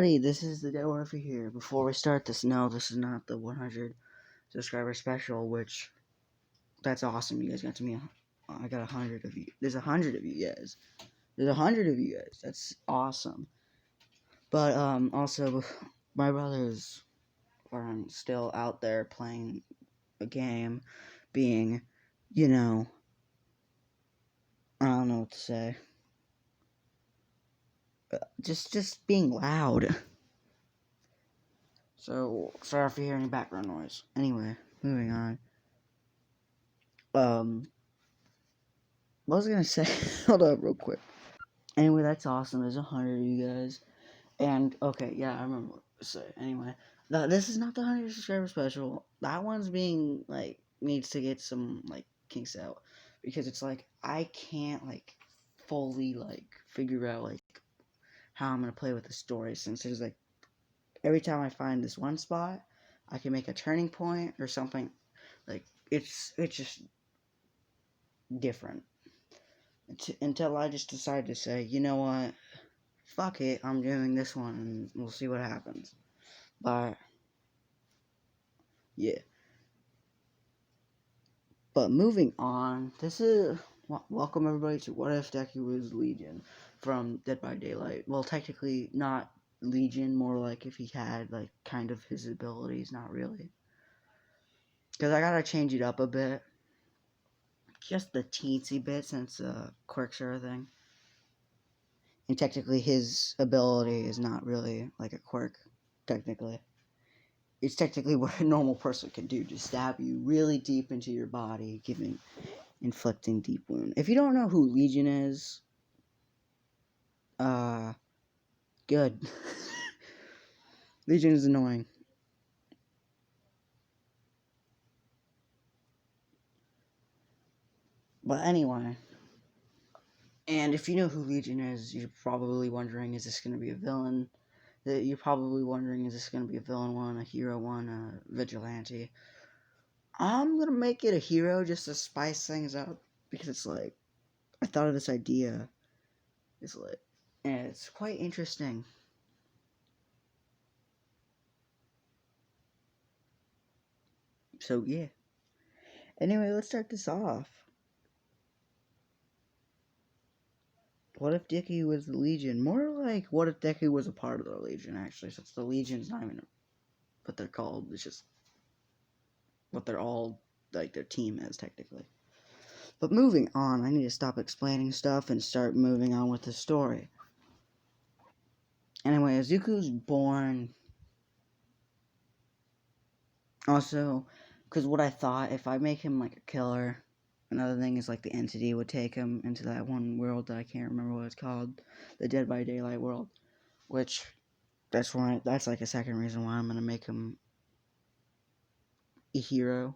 everybody, this is the Dead for here. Before we start this, no, this is not the 100 subscriber special, which, that's awesome. You guys got to me. I got 100 of you. There's 100 of you guys. There's 100 of you guys. That's awesome. But, also, my brothers are still out there playing a game, being, I don't know what to say. Just being loud. So, sorry if you hear any background noise. Anyway, moving on. What was I gonna say? Hold up, real quick. Anyway, that's awesome. There's 100 of you guys. And, okay, yeah, I remember what to say. Anyway, this is not the 100 subscriber special. That one's being, needs to get some, kinks out. Because it's I can't, fully, figure out, how I'm gonna play with the story. Since there's, every time I find this one spot, I can make a turning point or something. It's just different. Until I just decide to say, you know what, fuck it, I'm doing this one, and we'll see what happens. But, yeah. But moving on, this is, welcome everybody to What If Deku was Legion from Dead by Daylight. Well, technically not Legion, more like if he had, kind of his abilities, not really. Because I gotta change it up a bit. Just the teensy bit, since quirks are a thing. And technically his ability is not really like a quirk, technically. It's technically what a normal person can do, just stab you really deep into your body, inflicting deep wound. If you don't know who Legion is, good. Legion is annoying. But anyway, and if you know who Legion is, you're probably wondering, is this going to be a villain? You're probably wondering, is this going to be a villain one, a hero one, a vigilante? I'm going to make it a hero just to spice things up, because it's I thought of this idea. And it's quite interesting. So, yeah. Anyway, let's start this off. What if Deku was the Legion? More like, what if Deku was a part of the Legion, actually, since the Legion's not even what they're called. It's just what they're all, their team is, technically. But moving on, I need to stop explaining stuff and start moving on with the story. Anyway, Izuku's born. Also, because what I thought, if I make him, a killer, another thing is, the entity would take him into that one world that I can't remember what it's called. The Dead by Daylight world. Which, that's a second reason why I'm going to make him a hero.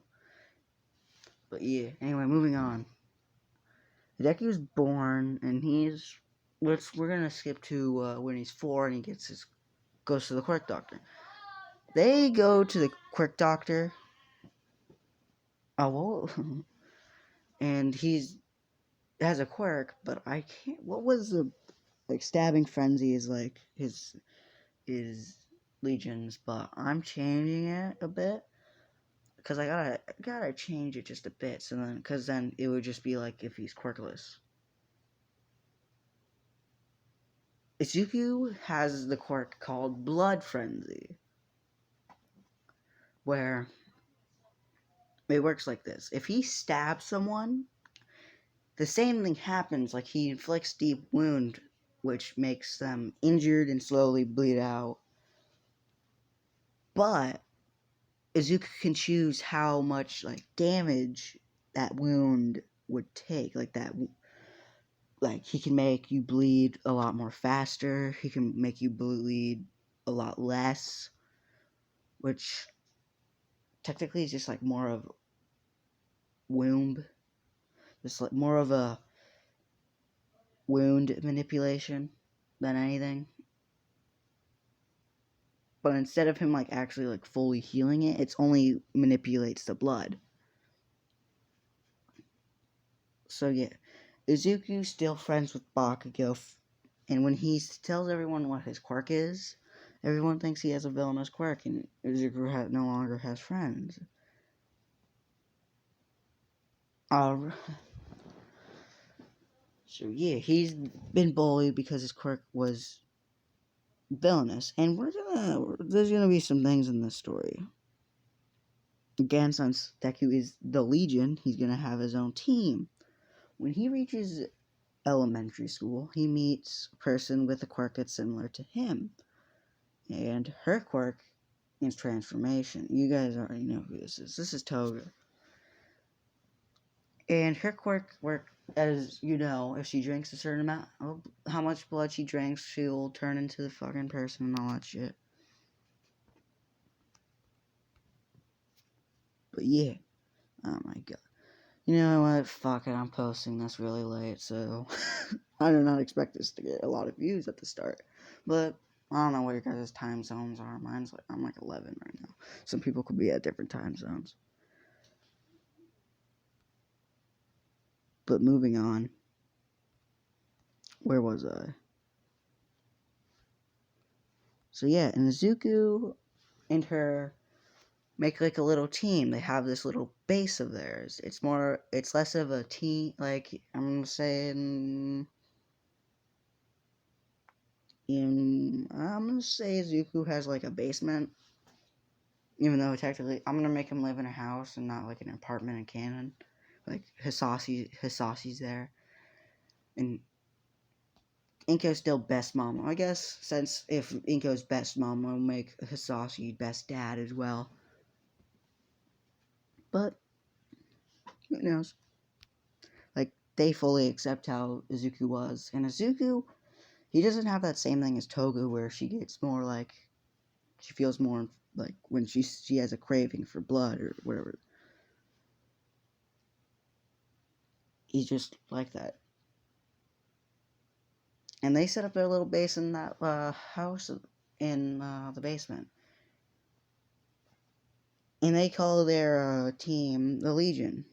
But yeah, anyway, moving on. Hideki born, and we're going to skip to when he's 4 and he goes to the quirk doctor. They go to the quirk doctor. Oh, well, and he has a quirk, but I can't, what was the, stabbing frenzy is, his Legion's, but I'm changing it a bit. Because I gotta change it just a bit, so then, because then it would just be if he's quirkless. Izuku has the quirk called Blood Frenzy, where it works like this. If he stabs someone, the same thing happens, he inflicts deep wound, which makes them injured and slowly bleed out. But Izuku can choose how much, damage that wound would take, he can make you bleed a lot more faster. He can make you bleed a lot less, which technically is just more of wound, just more of a wound manipulation than anything. But instead of him actually fully healing it, it's only manipulates the blood. So yeah, Izuku's still friends with Bakugo, and when he tells everyone what his quirk is, Everyone thinks he has a villainous quirk, and Izuku no longer has friends. Uh, so yeah, he's been bullied because his quirk was villainous, and there's gonna be some things in this story. Again, since Deku is the Legion, he's gonna have his own team. When he reaches elementary school, he meets a person with a quirk that's similar to him, and her quirk is transformation. You guys already know who this is. This is Toga. And her quirk work, as you know, if she drinks a certain amount of how much blood she drinks, she'll turn into the fucking person and all that shit. But yeah, oh my god. You know what? Fuck it, I'm posting this really late, so I did not expect this to get a lot of views at the start. But I don't know what your guys' time zones are. I'm like 11 right now. Some people could be at different time zones. But moving on. Where was I? So yeah, and Izuku and her make like a little team. They have this little base of theirs. It's less of a team. Like I'm saying, I'm gonna say Izuku has like a basement, even though technically I'm gonna make him live in a house and not like an apartment in canon. Like Hisaši's there, and Inko's still best mom. I guess since if Inko's best mom will make Hisashi best dad as well. But who knows? Like they fully accept how Izuku was, and Izuku, he doesn't have that same thing as Toga, where she gets more like she feels more like when she has a craving for blood or whatever. He's just like that. And they set up their little base in that house in the basement. And they call their team the Legion.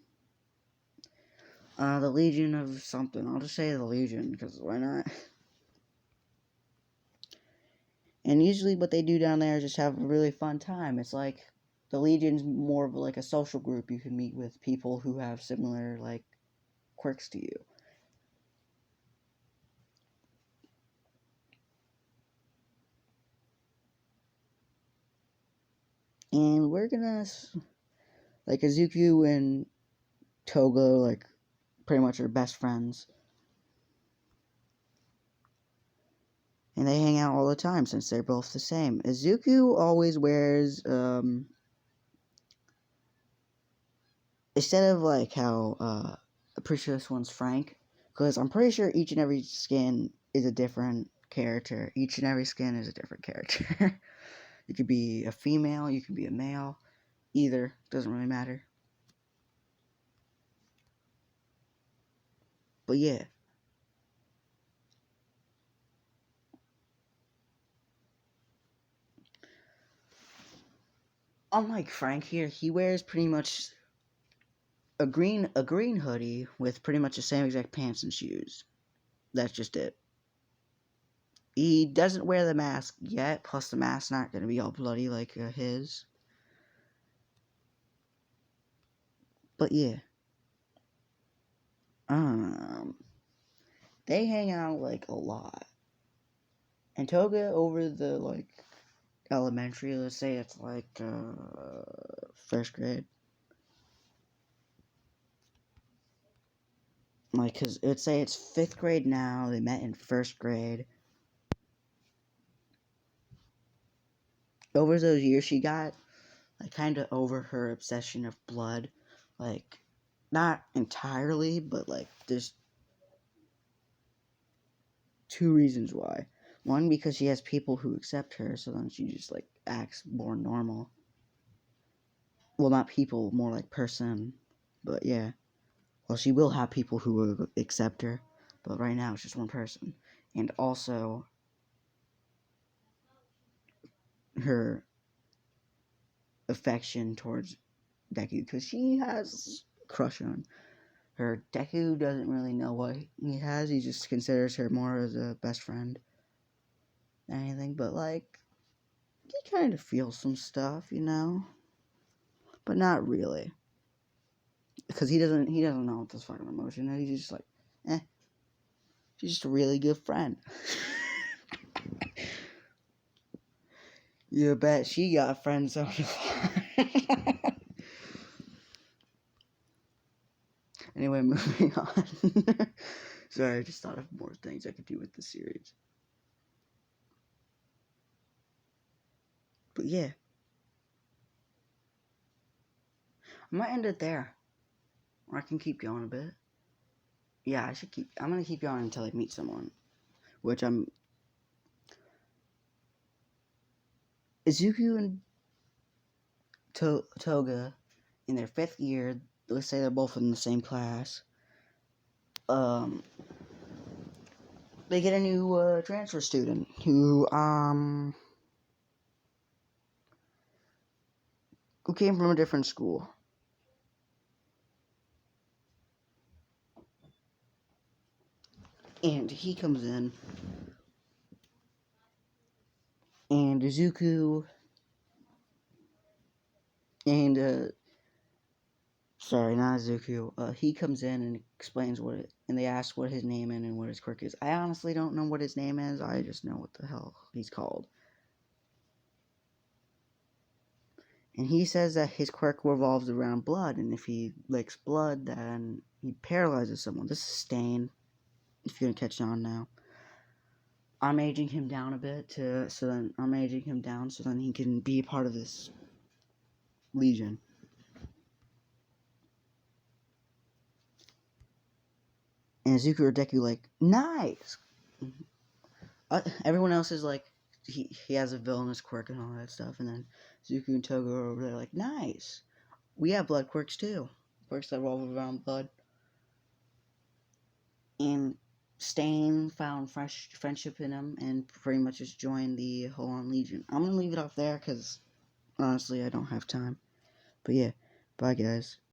The Legion of something. I'll just say the Legion, because why not? And usually what they do down there is just have a really fun time. It's like the Legion's more of like a social group. You can meet with people who have similar like quirks to you. And we're gonna like Izuku and Toga like pretty much are best friends. And they hang out all the time since they're both the same. Izuku always wears instead of like how I'm pretty sure this one's Frank, because I'm pretty sure each and every skin is a different character. Each and every skin is a different character. You could be a female, you could be a male, either doesn't really matter. But yeah, unlike Frank here, he wears pretty much a green hoodie with pretty much the same exact pants and shoes. That's just it. He doesn't wear the mask yet, plus the mask's not going to be all bloody like his. But yeah. Um, they hang out like a lot. And Toga over the like elementary, let's say it's like first grade. Like, cause let's say it's fifth grade now. They met in first grade. Over those years, she got like kind of over her obsession of blood. Like, not entirely, but like there's two reasons why. One, because she has people who accept her, so then she just like acts more normal. Well, not people, more like person. But yeah. Well, she will have people who will accept her, but right now it's just one person. And also, her affection towards Deku, because she has a crush on her. Deku doesn't really know what he has. He just considers her more as a best friend than anything. But like, he kind of feels some stuff, you know, but not really, because he doesn't know what this fucking emotion is. He's just like, eh, she's just a really good friend. You bet she got friends on the fly. Anyway, moving on. Sorry, I just thought of more things I could do with the series. But yeah, I might end it there, or I can keep going a bit. Yeah, I should keep. I'm gonna keep going until I meet someone, which I'm. Izuku and Toga, in their 5th year. Let's say they're both in the same class. They get a new transfer student who came from a different school. And he comes in, and Izuku and sorry, not Izuku. He comes in and explains and they ask what his name and what his quirk is. I honestly don't know what his name is. I just know what the hell he's called. And he says that his quirk revolves around blood, and if he licks blood, then he paralyzes someone. This is Stain, if you're gonna catch on now. I'm aging him down a bit so then he can be a part of this legion. And Izuku or Deku like, nice. Everyone else is like, he has a villainous quirk and all that stuff, and then Izuku and Toga are over there like, nice. We have blood quirks too, quirks that revolve around blood. And Stain found friendship in him and pretty much just joined the whole Legion. I'm gonna leave it off there because honestly I don't have time. But yeah, bye guys.